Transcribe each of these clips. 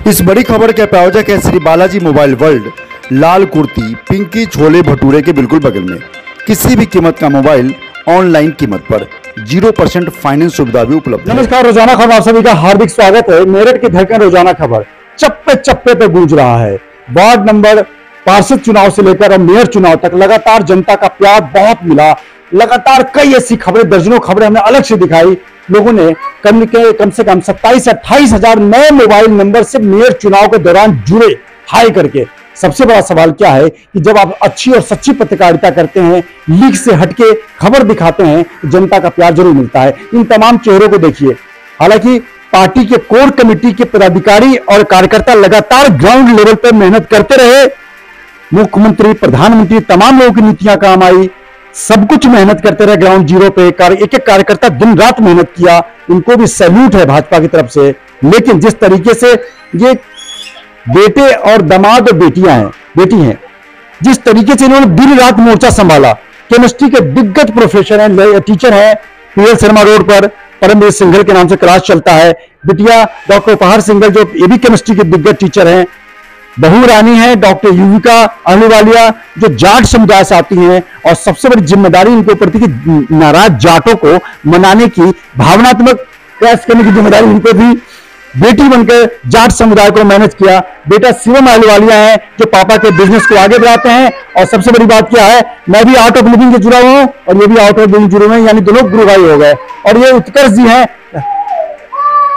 इस बड़ी खबर के प्रायोजक है श्री बालाजी मोबाइल वर्ल्ड। लाल कुर्ती पिंकी छोले भटूरे के बिल्कुल बगल में किसी भी कीमत का मोबाइल ऑनलाइन कीमत पर 0% फाइनेंस सुविधा भी उपलब्ध है। नमस्कार, रोजाना खबर आप सभी का हार्दिक स्वागत है। मेरठ की धड़कन रोजाना खबर चप्पे चप्पे पे गूंज रहा है। वार्ड नंबर पार्षद चुनाव से लेकर अब मेयर चुनाव तक लगातार जनता का प्यार बहुत मिला। लगातार कई ऐसी खबरें, दर्जनों खबरें हमने अलग से दिखाई। लोगों ने कम से कम 27 से 28 हजार नए मोबाइल नंबर से मेयर चुनाव के दौरान जुड़े हाई करके। सबसे बड़ा सवाल क्या है कि जब आप अच्छी और सच्ची पत्रकारिता करते हैं, लीक से हटके खबर दिखाते हैं, जनता का प्यार जरूर मिलता है। इन तमाम चेहरों को देखिए। हालांकि पार्टी के कोर कमेटी के पदाधिकारी और कार्यकर्ता लगातार ग्राउंड लेवल पर मेहनत करते रहे। मुख्यमंत्री, प्रधानमंत्री, तमाम लोगों की नीतियां काम आई, सब कुछ मेहनत करते रहे ग्राउंड जीरो पे। एक एक कार्यकर्ता दिन रात मेहनत किया, उनको भी सैल्यूट है भाजपा की तरफ से। लेकिन जिस तरीके से ये बेटे और दामाद और बेटी हैं, जिस तरीके से इन्होंने दिन रात मोर्चा संभाला। केमिस्ट्री के दिग्गज प्रोफेसर हैं, टीचर हैं, पीएल शर्मा रोड पर परमवीर सिंघल के नाम से क्लास चलता है। बिटिया डॉक्टर उपहार सिंघल जो ये भी केमिस्ट्री के दिग्गज टीचर हैं। बहू रानी है डॉक्टर युविका अहलूवालिया जो जाट समुदाय से आती हैं, और सबसे बड़ी जिम्मेदारी इनके ऊपर थी कि नाराज जाटों को मनाने की, भावनात्मक प्रयास करने की जिम्मेदारी इनको थी। बेटी बनकर जाट समुदाय को मैनेज किया। बेटा शिवम अहलूवालिया है जो पापा के बिजनेस को आगे बढ़ाते हैं। और सबसे बड़ी बात क्या है, मैं भी आउट ऑफ लिविंग से जुड़ा हुआ हूं और ये भी आउट ऑफ लिविंग जुड़े हुए हैं, यानी दोनों गुरु भाई हो गए। और ये उत्कर्ष जी हैं,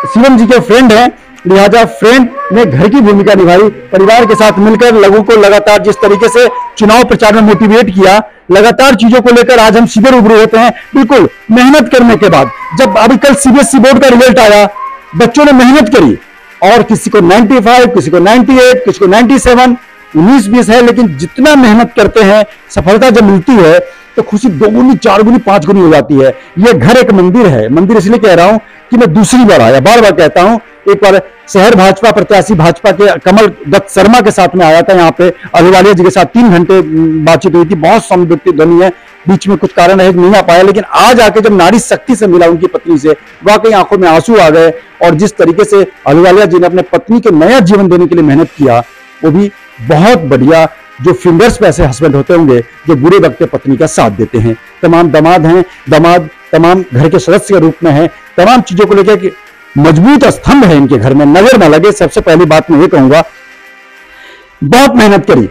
शिवम जी के फ्रेंड हैं, लिहाजा फ्रेंड ने घर की भूमिका निभाई। परिवार के साथ मिलकर लोगों को लगातार जिस तरीके से चुनाव प्रचार में मोटिवेट किया, लगातार चीजों को लेकर आज हम सीधे रूबरू होते हैं। बिल्कुल मेहनत करने के बाद, जब अभी कल सीबीएसई बोर्ड का रिजल्ट आया, बच्चों ने मेहनत करी और किसी को 95, किसी को 98, किसी को 97, 19-20 है, लेकिन जितना मेहनत करते हैं सफलता जब मिलती है तो खुशी 2 गुनी, 4 गुनी, 5 गुनी हो जाती है। यह घर एक मंदिर है। मंदिर इसलिए कह रहा हूं कि मैं दूसरी बार आया, बार बार कहता हूं। एक बार शहर भाजपा प्रत्याशी भाजपा के कमल दत्त शर्मा के साथ में आया था, यहाँ पे अहलूवालिया जी के साथ 3 घंटे बातचीत हुई थी। बहुत सौम्य ध्वनि है, बीच में कुछ कारण है नहीं आ पाया, लेकिन आज आके जब नारी शक्ति से मिला उनकी पत्नी से, वाकई आंखों में आंसू आ गए। और जिस तरीके से अहलूवालिया जी ने अपने पत्नी के नया जीवन देने के लिए मेहनत किया, वो भी बहुत बढ़िया। जो फिंगर्स पे ऐसे हस्बैंड होते होंगे जो बुरे वक्त पे पत्नी का साथ देते हैं। तमाम दामाद हैं, तमाम घर के सदस्य के रूप में है। तमाम चीजों को लेकर मजबूत स्तंभ है इनके घर में, नजर न लगे। सबसे पहली बात मैं ये कहूंगा, बहुत मेहनत करी,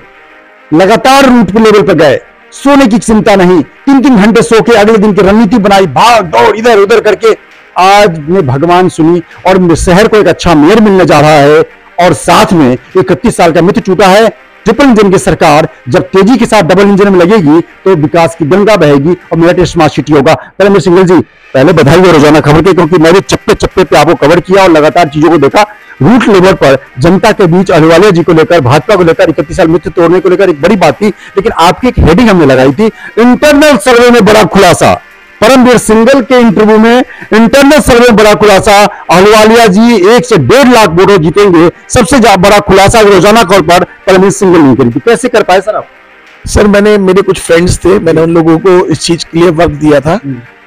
लगातार रूट पे लेवल पर गए, सोने की चिंता नहीं, 3-3 घंटे सो के अगले दिन की रणनीति बनाई, भाग दौड़ इधर उधर करके आज ने भगवान सुनी। और शहर को एक अच्छा मेयर मिलने जा रहा है, और साथ में 31 साल का मित्र टूटा है। ट्रिपल इंजन की सरकार जब तेजी के साथ डबल इंजन में लगेगी तो विकास की गंगा बहेगी और मेरठ स्मार्ट सिटी होगा। परमवीर सिंघल जी, पहले बधाई हो रोजाना खबर के, क्योंकि मैं भी चप्पे चप्पे पे आपको कवर किया और लगातार चीजों को देखा। रूट लेवल पर जनता के बीच अहलूवालिया जी को लेकर, भाजपा को लेकर, 31 साल मित्र तोड़ने को लेकर एक बड़ी बात थी। लेकिन आपकी एक हेडिंग हमने लगाई थी, इंटरनल सर्वे में बड़ा खुलासा। परमवीर सिंघल के इंटरव्यू में इंटरनल सर्वे में बड़ा खुलासा, अहलूवालिया जी 1 से 1.5 लाख वोटों जीतेंगे। सबसे बड़ा खुलासा रोजाना कॉल पर परमवीर सिंघल नहीं करी थी। कैसे कर पाए सर आप? सर, मेरे कुछ फ्रेंड्स थे, मैंने उन लोगों को इस चीज के लिए वक्त दिया था।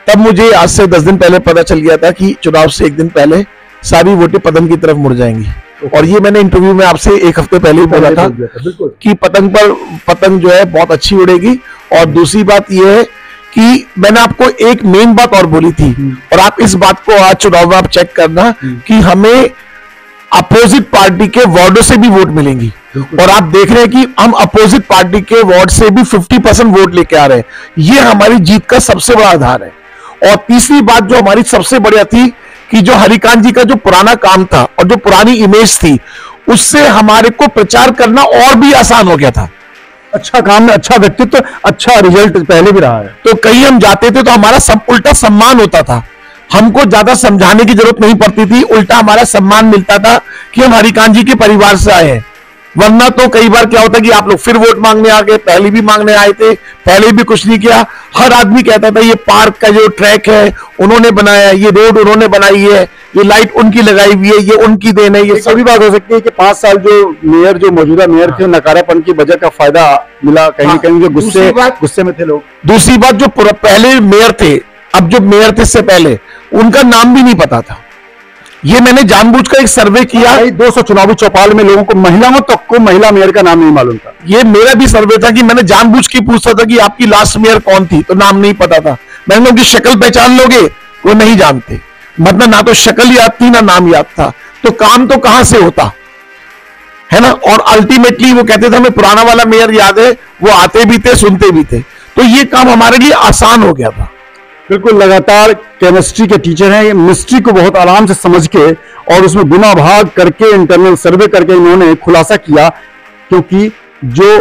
तब मुझे आज से 10 दिन पहले पता चल गया था कि चुनाव से 1 दिन पहले सारी वोटें पतन की तरफ मुड़ जाएंगी। और ये मैंने इंटरव्यू में आपसे 1 हफ्ते पहले ही बोला था कि पतंग जो है बहुत अच्छी उड़ेगी। और दूसरी बात यह है कि मैंने आपको एक मेन बात और बोली थी, और आप इस बात को आज चुनाव में आप चेक करना कि हमें अपोजिट पार्टी के वार्डों से भी वोट मिलेंगी। और आप देख रहे हैं कि हम अपोजिट पार्टी के वार्ड से भी 50% वोट लेके आ रहे हैं। ये हमारी जीत का सबसे बड़ा आधार है। और तीसरी बात जो हमारी सबसे बढ़िया थी कि जो हरिकांत जी का जो पुराना काम था और जो पुरानी इमेज थी, उससे हमारे को प्रचार करना और भी आसान हो गया था। अच्छा काम, अच्छा व्यक्तित्व, अच्छा रिजल्ट पहले भी रहा है। तो कहीं हम जाते थे तो हमारा उल्टा सम्मान होता था। हमको ज्यादा समझाने की जरूरत नहीं पड़ती थी, उल्टा हमारा सम्मान मिलता था कि हम हरिकांत जी के परिवार से आए हैं। वरना तो कई बार क्या होता कि आप लोग फिर वोट मांगने आ गए, पहले भी मांगने आए थे, पहले भी कुछ नहीं किया। हर आदमी कहता था ये पार्क का जो ट्रैक है उन्होंने बनाया, ये रोड उन्होंने बनाई है, ये लाइट उनकी लगाई हुई है, ये उनकी देन है। ये सभी बात हो सकती है कि 5 साल जो मौजूदा मेयर थे, नकारापन की वजह का फायदा मिला कहीं कहीं, जो गुस्से में थे लोग। दूसरी बात, जो पहले मेयर थे, अब जो मेयर थे इससे पहले, उनका नाम भी नहीं पता था। ये मैंने जानबूझकर एक सर्वे किया। भाई 200 चुनावी चौपाल में लोगों को, महिलाओं तक को महिला मेयर का नाम नहीं मालूम था। ये मेरा भी सर्वे था कि मैंने जानबूझ के पूछता था कि आपकी लास्ट मेयर कौन थी, तो नाम नहीं पता था। मैंने उनकी शक्ल पहचान लोगे, वो नहीं जानते, मतलब ना तो शक्ल याद थी ना नाम याद था, तो काम तो कहां से होता है ना। और अल्टीमेटली वो कहते थे हमें पुराना वाला मेयर याद है, वो आते भी थे सुनते भी थे, तो ये काम हमारे लिए आसान हो गया था। बिल्कुल, लगातार केमिस्ट्री के टीचर हैं, मिस्ट्री को बहुत आराम से समझ के और उसमें गुना भाग करके इंटरनल सर्वे करके इन्होंने खुलासा किया, क्योंकि जो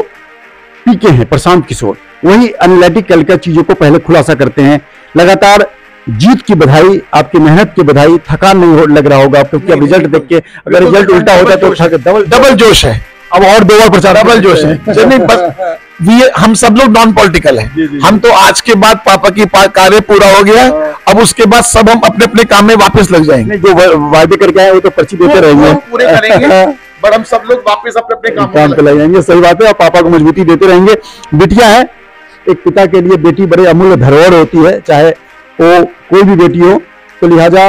पीके हैं प्रशांत किशोर वही एनालिटिकल का चीजों को पहले खुलासा करते हैं। लगातार जीत की बधाई, आपकी मेहनत की बधाई, थकान नहीं लग रहा होगा क्योंकि अब रिजल्ट देख के, अगर रिजल्ट उल्टा होता है तो डबल जोश है, अब और 2 बार प्रचार, डबल जोश है। चलिए बस हम सब लोग नॉन पॉलिटिकल हैं, हम तो आज के बाद पापा की कार्य पूरा हो गया, अब उसके बाद सब हम अपने अपने काम में वापस लग जाएंगे। जो वायदे करके आए वो तो पर्ची देते रहेंगे, पूरे करेंगे, बट हम सब लोग वापस अपने अपने काम पे लग जाएंगे। सही बात है, और पापा को मजबूती देते रहेंगे। बिटिया है, एक पिता के लिए बेटी बड़े अमूल्य धरोहर होती है, चाहे वो कोई भी बेटी हो, तो लिहाजा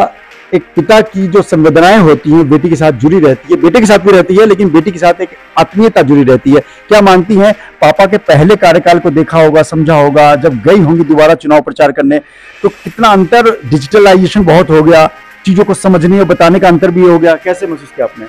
एक पिता की जो संवेदनाएं होती हैं बेटी के साथ जुड़ी रहती है, बेटे के साथ भी रहती है, लेकिन बेटी के साथ एक आत्मीयता जुड़ी रहती है। क्या मानती हैं, पापा के पहले कार्यकाल को देखा होगा, समझा होगा, जब गई होंगी दोबारा चुनाव प्रचार करने, तो कितना अंतर, डिजिटलाइजेशन बहुत हो गया, चीजों को समझने और बताने का अंतर भी हो गया, कैसे महसूस किया आपने?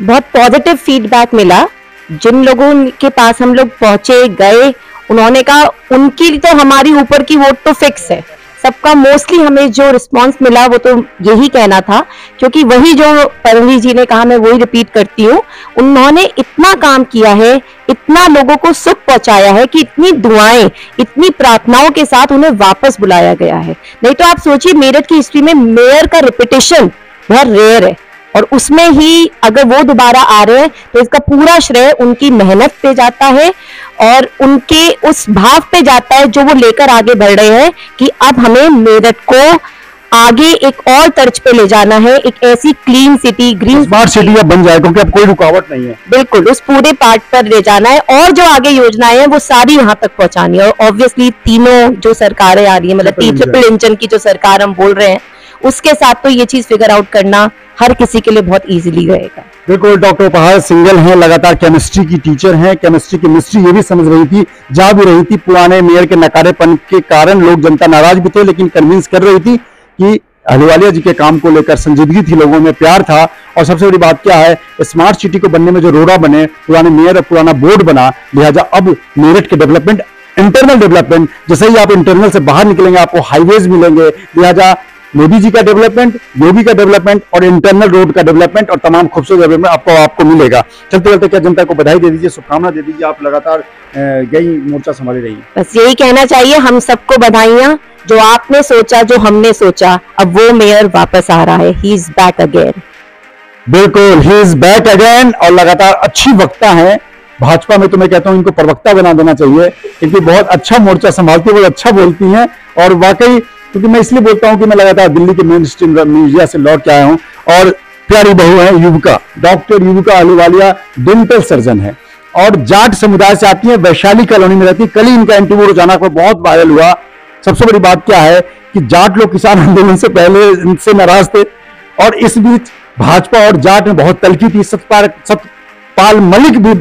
बहुत पॉजिटिव फीडबैक मिला। जिन लोगों के पास हम लोग पहुंचे गए, उन्होंने कहा उनकी तो हमारी ऊपर की वोट तो फिक्स है। सबका मोस्टली हमें जो रिस्पांस मिला वो तो यही कहना था, क्योंकि वही जो परमवीर जी ने कहा, मैं वही रिपीट करती हूँ, उन्होंने इतना काम किया है, इतना लोगों को सुख पहुंचाया है कि इतनी दुआएं, इतनी प्रार्थनाओं के साथ उन्हें वापस बुलाया गया है। नहीं तो आप सोचिए, मेरठ की हिस्ट्री में मेयर का रिपीटेशन बहुत रेयर है, और उसमें ही अगर वो दोबारा आ रहे हैं तो इसका पूरा श्रेय उनकी मेहनत पे जाता है और उनके उस भाव पे जाता है जो वो लेकर आगे बढ़ रहे हैं कि अब हमें मेरठ को आगे एक और तर्ज पे ले जाना है, एक ऐसी clean city, green smart city अब बन जाए, क्योंकि अब कोई रुकावट नहीं है। बिल्कुल, उस पूरे पार्ट पर ले जाना है, और जो आगे योजनाएं हैं वो सारी यहाँ तक पहुंचानी है। और ऑब्वियसली तीनों जो सरकारें आ रही है, मतलब ट्रिपल इंजन की जो सरकार हम बोल रहे हैं, उसके साथ तो ये चीज फिगर आउट करना हर किसी के लिए बहुत इजीली रहेगा। बिल्कुल, डॉक्टर उपहार सिंघल हैं, लगातार केमिस्ट्री की टीचर हैं, केमिस्ट्री की मिस्ट्री ये भी समझ रही थी, जा भी रही थी। पुराने मेयर के नकारेपन के कारण लोग, जनता नाराज भी थे, लेकिन कन्विंस कर रही थी कि अहलुवालिया जी के काम को लेकर संजीदगी थी, लोगों में प्यार था। और सबसे बड़ी बात क्या है, स्मार्ट सिटी को बनने में जो रोड़ा बने, पुराने मेयर और पुराना बोर्ड बना, लिहाजा अब मेरठ के डेवलपमेंट, इंटरनल डेवलपमेंट, जैसे ही आप इंटरनल से बाहर निकलेंगे आपको हाईवेज मिलेंगे, लिहाजा मोदी जी का डेवलपमेंट, योगी का डेवलपमेंट और इंटरनल रोड का डेवलपमेंट और तमाम खूबसूरत डेवलपमेंट आपको मिलेगा। चलते चलते क्या जनता को बधाई दे दीजिए, शुभकामना दे दीजिए, आप लगातार गई मोर्चा संभाली रही। बस यही कहना चाहिए, हम सबको बधाइयां, जो आपने सोचा, जो हमने सोचा, अब वो मेयर वापस आ रहा है, ही इज बैक अगेन। बिल्कुल, ही इज बैक अगेन, और लगातार अच्छी वक्ता है। भाजपा में तो मैं कहता हूं इनको प्रवक्ता बना देना चाहिए, क्योंकि बहुत अच्छा मोर्चा संभालती है, बहुत अच्छा बोलती हैं। और वाकई, क्योंकि मैं इसलिए बोलता हूं कि मैं लगातार दिल्ली के मेन स्ट्रीम मीडिया से लौट के आया हूं, और प्यारी बहू है Yuvika, doctor Yuvika Ahluwalia dental surgeon है और जाट समुदाय से आती है, वैशाली कॉलोनी में रहती है। कल ही इनका इंटरव्यू रोजाना को बहुत वायरल हुआ। सबसे बड़ी बात क्या है कि जाट लोग किसान आंदोलन से पहले इनसे नाराज थे, और इस बीच भाजपा और जाट में बहुत तलखी थी। सतपाल मलिक भी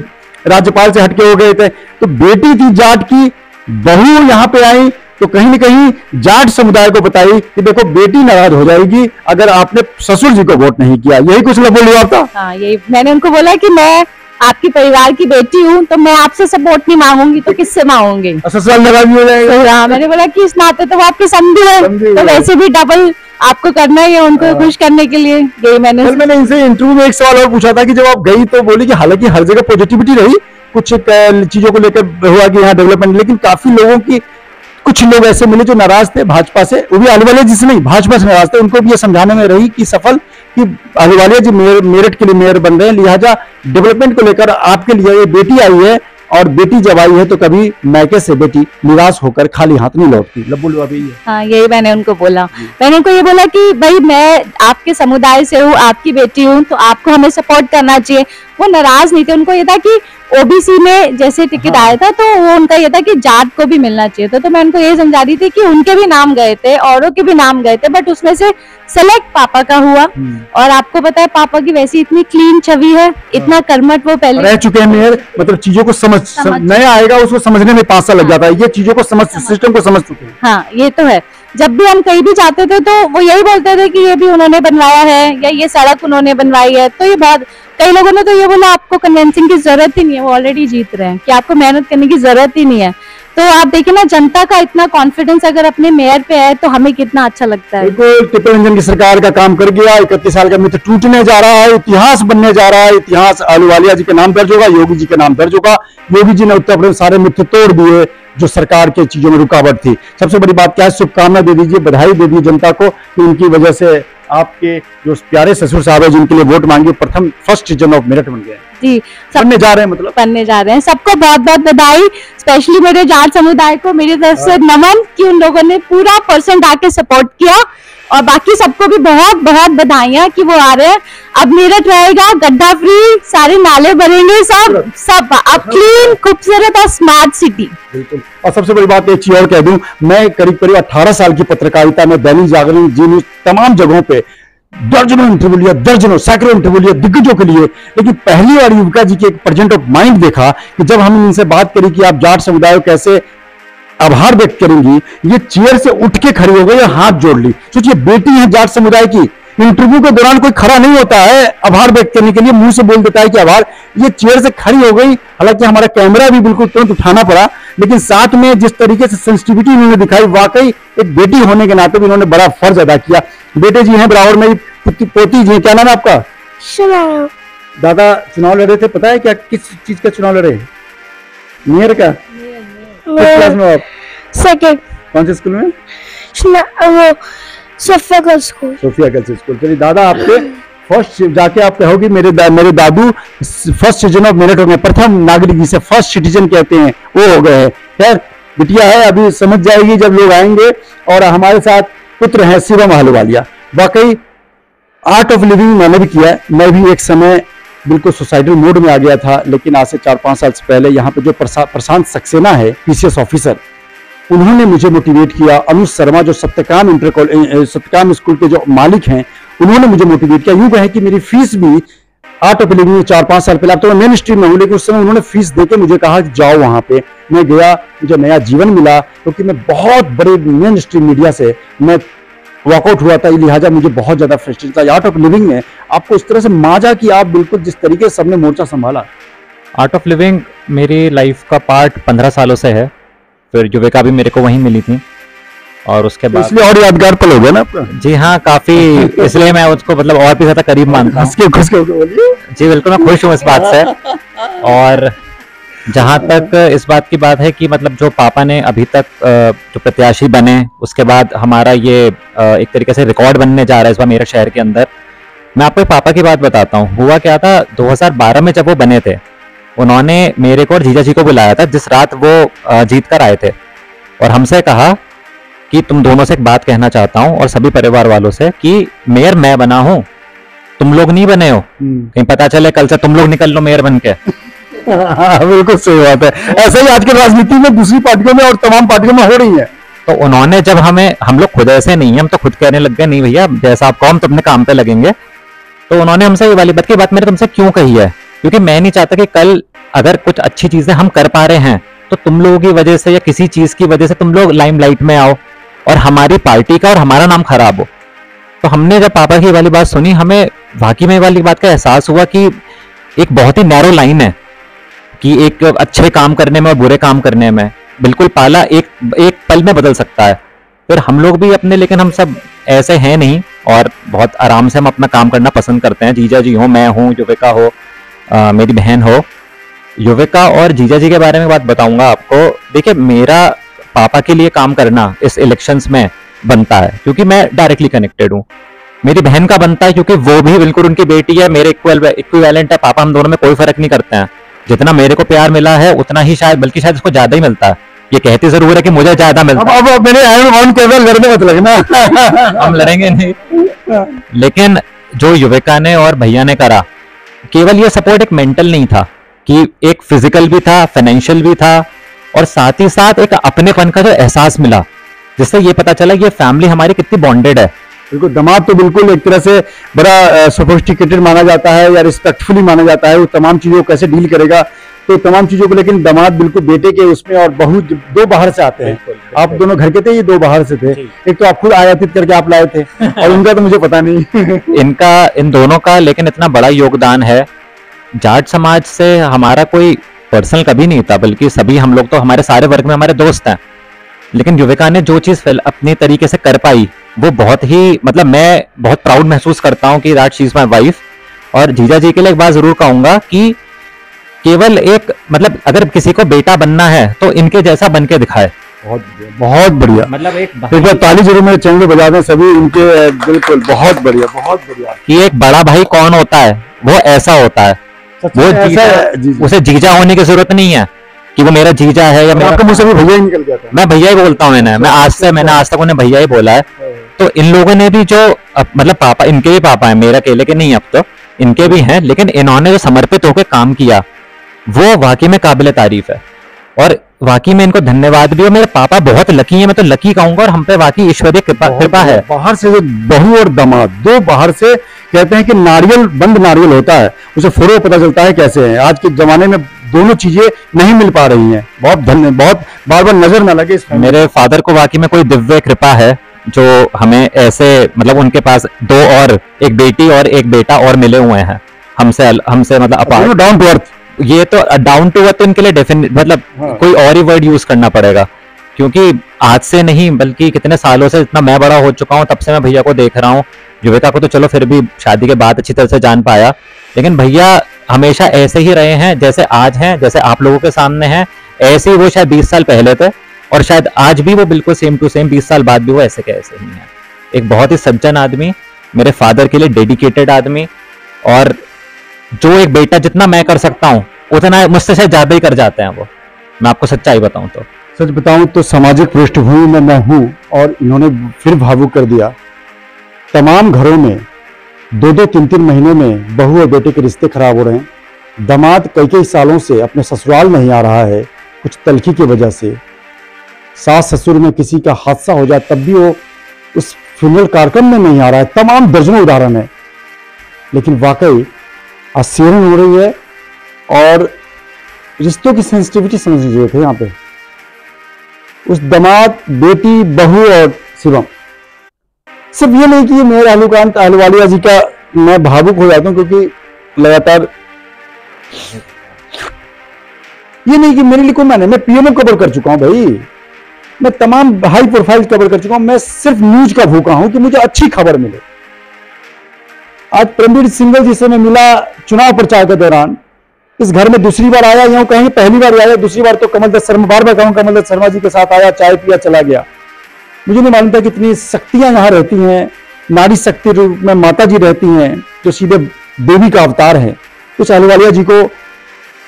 राज्यपाल से हटके हो गए थे, तो बेटी थी जाट की, बहू यहाँ पे आई तो कहीं न कहीं जाट समुदाय को बताई कि देखो बेटी नाराज हो जाएगी अगर आपने ससुर जी को वोट नहीं किया। यही कुछ बोल हुआ था। हाँ, यही मैंने उनको बोला कि मैं आपके परिवार की बेटी हूँ, तो मैं आपसे सपोर्ट नहीं मांगूंगी तो किससे मांगूंगी, ससुराल नाराज हो जाएगा। तो हाँ, मैंने बोला कि इस नाते तो वो आपके समझी है, तो वैसे भी डबल आपको करना ही है उनको खुश करने के लिए। यही मैंने इनसे इंटरव्यू में एक सवाल और पूछा था कि जब आप गई तो बोली कि हालांकि हर जगह पॉजिटिविटी रही, कुछ चीजों को लेकर हुआ कि यहाँ डेवलपमेंट, लेकिन काफी लोगों की, कुछ लोग ऐसे मिले जो नाराज थे भाजपा से, वो भी अहलुवालिया जी से नहीं, भाजपा से नाराज थे। उनको भी ये समझाने में रही कि सफल कि अहलुवालिया जी मेरठ के लिए मेयर बन रहे हैं, लिहाजा डेवलपमेंट को लेकर आपके लिए ये बेटी आई है, और बेटी जब आई है तो कभी मैके से बेटी निराश होकर खाली हाथ नहीं लौटती। लब्बू अभी है। हाँ, यही मैंने उनको बोला। मैंने उनको ये बोला कि भाई मैं आपके समुदाय से हूँ, आपकी बेटी हूँ, तो आपको हमें सपोर्ट करना चाहिए। वो नाराज नहीं थे। उनको ये था कि ओबीसी में जैसे टिकट आया था तो वो उनका ये था कि जाट को भी मिलना चाहिए था। तो मैं उनको ये समझा रही थी कि उनके भी नाम गए थे, औरों के भी नाम गए थे, बट उसमें से सेलेक्ट पापा का हुआ। और आपको पता है पापा की वैसी इतनी क्लीन छवि है, इतना कर्मठ वो पहले रह चुके हैं मेयर, मतलब चीजों को समझ नया आएगा उसको समझने में 5 साल लग जाता है, ये चीजों को समझ सिस्टम को समझ चुके हैं। हाँ ये तो है। जब भी हम कहीं भी जाते थे तो वो यही बोलते थे कि ये भी उन्होंने बनवाया है या ये सड़क उन्होंने बनवाई है। तो ये बहुत, कई लोगों ने तो ये बोला आपको कन्विंसिंग की जरूरत ही नहीं है, वो ऑलरेडी जीत रहे हैं, कि आपको मेहनत करने की जरूरत ही नहीं है। तो आप देखिए ना, जनता का इतना कॉन्फिडेंस अगर अपने मेयर पे है तो हमें कितना अच्छा लगता है। बिल्कुल, ट्रिपल इंजन की सरकार का काम कर गया, 31 साल का मित्र टूटने जा रहा है, इतिहास बनने जा रहा है, इतिहास अहलुवालिया जी के नाम दर्ज होगा, योगी जी के नाम दर्ज होगा। योगी जी ने उत्तर प्रदेश सारे मित्र तोड़ दिए जो सरकार के चीजों में रुकावट थी। सबसे बड़ी बात क्या है, शुभकामना दे दीजिए, बधाई दे दीजिए जनता को कि उनकी वजह से आपके जो प्यारे ससुर साहब है जिनके लिए वोट मांगी, प्रथम फर्स्ट सिटीजन ऑफ मेरठ बन गए जी, बनने जा रहे हैं, मतलब बनने जा रहे हैं। सबको बहुत बहुत बधाई, स्पेशली मेरे जाट समुदाय को मेरी तरफ से नमन कि उन लोगों ने पूरा परसेंट आके सपोर्ट किया। और बाकी सबको भी बहुत बहुत बधाइयां कि वो आ रहे हैं। अब मेरठ रहेगा गड्ढा फ्री, सारे नाले भरेंगे, सब अब क्लीन, खूबसूरत और स्मार्ट सिटी। बिल्कुल। और सबसे बड़ी बात एक चीज और कह दूं, मैं करीब करीब 18 साल की पत्रकारिता में दैनिक जागरण, जी न्यूज, तमाम जगहों पे दर्जनों इंटरव्यू लिया, दर्जनों सैकड़ों इंटरव्यू लिया दिग्गजों के लिए, लेकिन पहली बार युविका जी की एक प्रेजेंट ऑफ माइंड देखा कि जब हम इनसे बात करी कि आप जाट समुदाय को कैसे आभार व्यक्त करेंगी, ये चेयर से उठ के खड़ी हो गई और हाथ जोड़ ली। सोचिए, बेटी है जाट समुदाय की, इंटरव्यू के दौरान कोई खड़ा नहीं होता है आभार व्यक्त करने के लिए, मुंह से बोल देता है कि आभार, ये चेयर से खड़ी हो गई। हालांकि हमारा कैमरा भी बिल्कुल तुरंत उठाना पड़ा, लेकिन साथ में जिस तरीके से सेंसिटिविटी उन्होंने दिखाई, वाकई एक बेटी होने के नाते भी इन्होंने बड़ा फर्ज अदा किया। बेटे जी हैं बराबर, मेरी पोती जी हैं। क्या नाम है आपका? दादा चुनाव लड़े थे, पता है क्या किस चीज का चुनाव लड़े? मेयर का। किस क्लास में आप? सेकंड। कौन से स्कूल में? वो Sophia girls school. Sophia girls school. चलिए दादा, आपके फर्स्ट जाके आप कहोगे मेरे दादू फर्स्ट सिटीजन ऑफ मेरठ हो गए, प्रथम नागरिक जिसे फर्स्ट सिटीजन कहते हैं वो हो गए हैं। खैर बिटिया है, अभी समझ जाएगी जब लोग आएंगे। और हमारे साथ पुत्र हैं शिवम अहलुवालिया। वाकई आर्ट ऑफ लिविंग मैंने भी किया है। मैं भी एक समय बिल्कुल सुसाइडल मोड में आ गया था, लेकिन आज से 4-5 साल से पहले यहाँ पे जो प्रशांत सक्सेना है पीसीएस ऑफिसर, उन्होंने मुझे मोटिवेट किया। अनुज शर्मा जो सत्यकाम स्कूल के जो मालिक हैं, उन्होंने मुझे मोटिवेट किया। यूं कहें कि मेरी फीस भी आर्ट ऑफ लिविंग में 4-5 साल पहले, अब तो मैं मेन स्ट्रीम में हूँ, लेकिन उस समय उन्होंने फीस देके मुझे कहा कि जाओ वहां पे। मैं गया, मुझे नया जीवन मिला, क्योंकि मैं बहुत बड़े मेन स्ट्रीम मीडिया से मैं वॉकआउट हुआ था, लिहाजा मुझे बहुत ज्यादा फ्रस्ट्रेशन था। आर्ट ऑफ लिविंग ने आपको इस तरह से माजा कि आप बिल्कुल जिस तरीके से सबने मोर्चा संभाला। आर्ट ऑफ लिविंग मेरी लाइफ का पार्ट 15 सालों से है। फिर युविका भी मेरे को वहीं मिली थी, और उसके बाद इसलिए और यादगार पल हो गया ना आपका? जी हाँ, काफी, इसलिए मैं उसको मतलब और भी ज्यादा करीब मानता हूँ। खुश के बोलिए। जी बिल्कुल, मैं खुश हूँ इस बात से। और जहाँ तक इस बात की बात है कि मतलब जो पापा ने अभी तक जो प्रत्याशी बने, उसके बाद हमारा ये एक तरीके से रिकॉर्ड बनने जा रहा है इस बार मेरठ शहर के अंदर। मैं आपको पापा की बात बताता हूँ। हुआ क्या था, 2012 में जब वो बने थे, उन्होंने मेरे को और जीजा जी को बुलाया था जिस रात वो जीत कर आए थे, और हमसे कहा कि तुम दोनों से एक बात कहना चाहता हूँ और सभी परिवार वालों से कि मेयर मैं बना हूँ, तुम लोग नहीं बने हो, कहीं पता चले कल से तुम लोग निकल लो मेयर बन के। बिल्कुल सही बात है। ऐसा ही आज की राजनीति में दूसरी पार्टियों में और तमाम पार्टियों में हो रही है। तो उन्होंने जब हम लोग खुद ऐसे नहीं है, हम तो खुद कहने लग गए नहीं भैया जैसा आप कहो हम तो अपने काम पे लगेंगे। तो उन्होंने हमसे ये वाली बात मैंने तुमसे क्यों कही है, क्योंकि मैं नहीं चाहता कि कल अगर कुछ अच्छी चीजें हम कर पा रहे हैं तो तुम लोगों की वजह से या किसी चीज की वजह से तुम लोग लाइमलाइट में आओ और हमारी पार्टी का और हमारा नाम खराब हो। तो हमने जब पापा की वाली बात सुनी, हमें वाकई में वाली बात का एहसास हुआ कि एक बहुत ही नैरो लाइन है कि एक अच्छे काम करने में और बुरे काम करने में बिल्कुल पाला एक पल में बदल सकता है। फिर हम लोग भी अपने, लेकिन हम सब ऐसे हैं नहीं और बहुत आराम से हम अपना काम करना पसंद करते हैं। जीजा जी हो, मैं हूँ, युविका हो, मेरी बहन हो। युविका और जीजा जी के बारे में बात बताऊंगा आपको। देखिए, मेरा पापा के लिए काम करना इस इलेक्शंस में बनता है क्योंकि मैं डायरेक्टली कनेक्टेड हूँ। मेरी बहन का बनता है क्योंकि वो भी बिल्कुल उनकी बेटी है, मेरे इक्विवेलेंट है। पापा हम दोनों में कोई फर्क नहीं करते हैं। जितना मेरे को प्यार मिला है उतना ही शायद, बल्कि शायद उसको ज्यादा ही मिलता है। ये कहते जरूर है कि मुझे ज्यादा मिलता है। अब मेरे लड़ने मत लगना। हम लड़ेंगे नहीं, लेकिन जो युविका ने और भैया ने करा केवल ये सपोर्ट एक मेंटल नहीं था, कि एक फिजिकल भी था, फाइनेंशियल भी था, और साथ ही साथ एक अपनेपन का जो एहसास मिला, जिससे ये पता चला कि ये फैमिली हमारी कितनी बॉन्डेड है। बिल्कुल, दामाद तो बिल्कुल एक तरह से बड़ा सोफिस्टिकेटेड माना जाता है या रिस्पेक्टफुली माना जाता है, वो तमाम चीजों को कैसे डील करेगा, तो तमाम चीजों को, लेकिन दामाद बिल्कुल बेटे के उसमें, और बहू दो बाहर से आते हैं। आप दोनों घर के थे, ये दो बाहर से थे। एक तो आप खुद आयातित करके आप लाए थे और उनका तो मुझे पता नहीं। इन दोनों का लेकिन इतना बड़ा योगदान है। जाट समाज से हमारा कोई पर्सनल कभी नहीं था, बल्कि सभी हम लोग तो हमारे सारे वर्ग में हमारे दोस्त हैं। लेकिन युविका ने जो चीज अपने तरीके से कर पाई, वो बहुत ही, मतलब मैं बहुत प्राउड महसूस करता हूँ कि that she is my wife. और जीजा जी के लिए एक बात जरूर कहूंगा कि केवल एक, मतलब अगर किसी को बेटा बनना है तो इनके जैसा बन के दिखाए। बहुत बढ़िया, मतलब एक बार ताली जरूर मेरे चैनल पे बजा दें सभी इनके। बिल्कुल, बहुत बढ़िया, बहुत बढ़िया। कि एक बड़ा भाई कौन होता है, वो ऐसा होता है। वो उसे जीजा होने की जरूरत नहीं है कि वो मेरा जीजा है या आपका मुझसे भी भैया ही निकल गया था। मैं भैया ही बोलता हूँ। मैंने आज तक उन्हें भैया ही बोला है। तो इन लोगों ने भी जो मतलब पापा, इनके भी पापा है, मेरा अकेले के नहीं, अब तो इनके भी हैं, लेकिन इन्होंने जो समर्पित होकर काम किया वो वाकई में काबिल तारीफ है। और वाकई में इनको धन्यवाद भी। और मेरे पापा बहुत लकी हैं, मैं तो लकी कहूंगा, और हम पे वाकई ईश्वरीय कृपा है। बाहर से जो बहू और दामाद दो बाहर से, कहते हैं कि नारियल बंद नारियल होता है, उसे फोड़ो पता चलता है कैसे है। आज के जमाने में दोनों चीजें नहीं मिल पा रही हैं। बहुत बार बार नजर ना लगे इस मेरे फादर को वाकई में कोई दिव्य कृपा है जो हमें ऐसे, मतलब उनके पास दो और एक बेटी और एक बेटा और मिले हुए हैं हमसे मतलब अपार्ट, डाउन टू अर्थ। ये तो डाउन टू अर्थ तो इनके लिए डेफिनेट, मतलब कोई और ही वर्ड यूज करना पड़ेगा, क्योंकि आज से नहीं बल्कि कितने सालों से, इतना मैं बड़ा हो चुका हूँ तब से मैं भैया को देख रहा हूँ। युविका को तो चलो फिर भी शादी के बाद अच्छी तरह से जान पाया, लेकिन भैया हमेशा ऐसे ही रहे हैं जैसे आज हैं, जैसे आप लोगों के सामने हैं, ऐसे ही वो शायद 20 साल पहले थे, और शायद आज भी वो बिल्कुल सेम टू सेम 20 साल बाद भी वो ऐसे के ऐसे ही हैं। एक बहुत ही सज्जन आदमी, मेरे फादर के लिए डेडिकेटेड आदमी, और जो एक बेटा जितना मैं कर सकता हूँ उतना मुझसे शायद ज्यादा ही कर जाते हैं वो। मैं आपको सच्चाई बताऊं तो, सच बताऊं तो सामाजिक पृष्ठभूमि में मैं हूं, और इन्होंने फिर भावुक कर दिया। तमाम घरों में 2-2, 3-3 महीने में बहू और बेटे के रिश्ते खराब हो रहे हैं। दामाद कई सालों से अपने ससुराल नहीं आ रहा है, कुछ तलखी की वजह से। सास ससुर में किसी का हादसा हो जाए तब भी वो उस फ्यूनरल कार्यक्रम में नहीं आ रहा है। तमाम दर्जनों उदाहरण है, लेकिन वाकई आश्चर्य हो रही है। और रिश्तों की सेंसिटिविटी समझने की जरूरत है यहाँ पे। उस दामाद, बेटी, बहू और शिवम, सिर्फ ये नहीं कि मेरे अहलुकांत अहलवालिया जी का मैं भावुक हो जाता हूँ, क्योंकि लगातार ये नहीं कि मेरे लिए कोई मैं पीएमओ कवर कर चुका हूं भाई, मैं तमाम हाई प्रोफाइल कवर कर चुका हूं। मैं सिर्फ न्यूज का भूखा हूं कि मुझे अच्छी खबर मिले। आज परमवीर सिंघल जी से मैं मिला चुनाव प्रचार के दौरान। इस घर में दूसरी बार आया, यूं कहेंगे पहली बार आया, दूसरी बार तो कमल दत्त शर्मा, बार कहूं कमल दत्त शर्मा जी के साथ आया, चाय पिया, चला गया। मुझे नहीं मालूम था कितनी शक्तियां यहां रहती हैं। नारी शक्ति रूप में माता जी रहती हैं, जो सीधे देवी का अवतार है। कुछ अहलवालिया जी को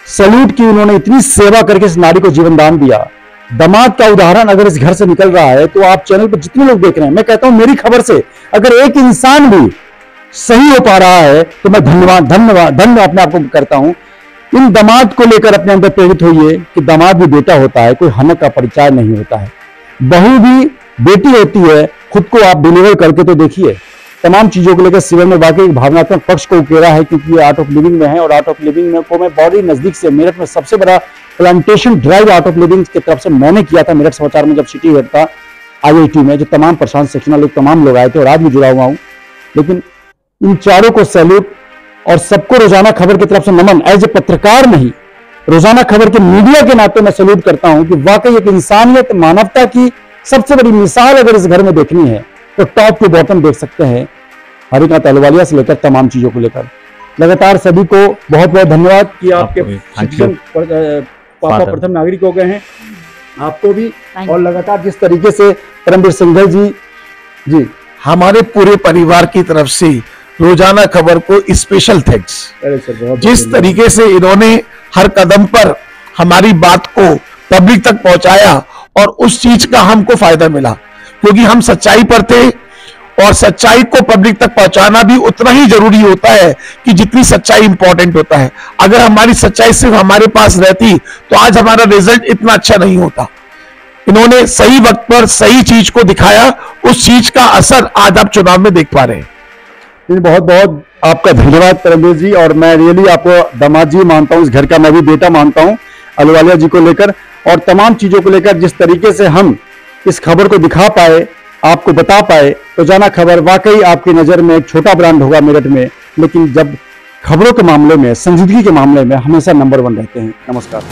सैल्यूट की, उन्होंने इतनी सेवा करके इस नारी को जीवन दान दिया। दामाद का उदाहरण अगर इस घर से निकल रहा है तो आप चैनल पर जितने लोग देख रहे हैं, मैं कहता हूं मेरी खबर से अगर एक इंसान भी सही हो पा रहा है तो मैं धन्य अपने आप को करता हूं। इन दामाद को लेकर अपने अंदर प्रेरित होइए कि दामाद भी बेटा होता है, कोई हनक का परिचय नहीं होता है। बहू भी बेटी होती है, खुद को आप डिलीवर करके तो देखिए। तमाम चीजों को लेकर शिवम ने वाकई भावनात्मक पक्ष को उकेरा है, क्योंकि ये आर्ट ऑफ लिविंग में है। और आर्ट ऑफ लिविंग में को मैं बड़ी नजदीक से, मेरठ में सबसे बड़ा plantation drive art of living की तरफ से मैंने किया था, मेरठ समाचार में जब सिटी हेड था IIT में, जो तमाम प्रशांत सेक्शनल लोग, तमाम लोग आए थे, और आज भी जुड़ा हुआ हूं। लेकिन इन चारों को सैल्यूट, और सबको रोजाना खबर की तरफ से नमन। एज ए पत्रकार नहीं, रोजाना खबर के मीडिया के नाते मैं सैल्यूट करता हूं कि वाकई एक इंसानियत, मानवता की सबसे बड़ी मिसाल अगर इस घर में देखनी है तो टॉप टू बॉटम देख सकते हैं, हरिकांत अहलवालिया से लेकर तमाम चीजों को लेकर। लगातार सभी को बहुत बहुत धन्यवाद कि आपके पापा प्रथम नागरिक हो गए हैं, आपको भी। और लगातार जिस तरीके से परमवीर सिंघल जी हमारे पूरे परिवार की तरफ से रोजाना खबर को स्पेशल थैंक्स। जिस तरीके से इन्होंने हर कदम पर हमारी बात को पब्लिक तक पहुंचाया, और उस चीज का हमको फायदा मिला, क्योंकि हम सच्चाई पर थे और सच्चाई को पब्लिक तक पहुंचाना भी उतना ही जरूरी होता है कि जितनी सच्चाई इंपॉर्टेंट होता है। अगर हमारी सच्चाई सिर्फ हमारे पास रहती तो आज हमारा रिजल्ट इतना अच्छा नहीं होता। इन्होंने सही वक्त पर सही चीज को दिखाया, उस चीज का असर आज आप चुनाव में देख पा रहे हैं। बहुत बहुत आपका धन्यवाद परमवीर जी, और मैं रियली आपको दामाद जी मानता हूं, इस घर का मैं भी बेटा मानता हूं अहलुवालिया जी को लेकर और तमाम चीजों को लेकर। जिस तरीके से हम इस खबर को दिखा पाए, आपको बता पाए, रोजाना खबर वाकई आपकी नजर में एक छोटा ब्रांड होगा मेरठ में, लेकिन जब खबरों के मामले में, संजीदगी के मामले में हमेशा नंबर 1 रहते हैं। नमस्कार।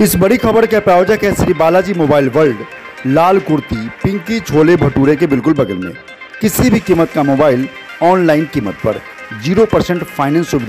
इस बड़ी खबर के प्रायोजक है श्री बालाजी मोबाइल वर्ल्ड, लाल कुर्ती पिंकी छोले भटूरे के बिल्कुल बगल में। किसी भी कीमत का मोबाइल ऑनलाइन कीमत पर 0% फाइनेंस सुविधा।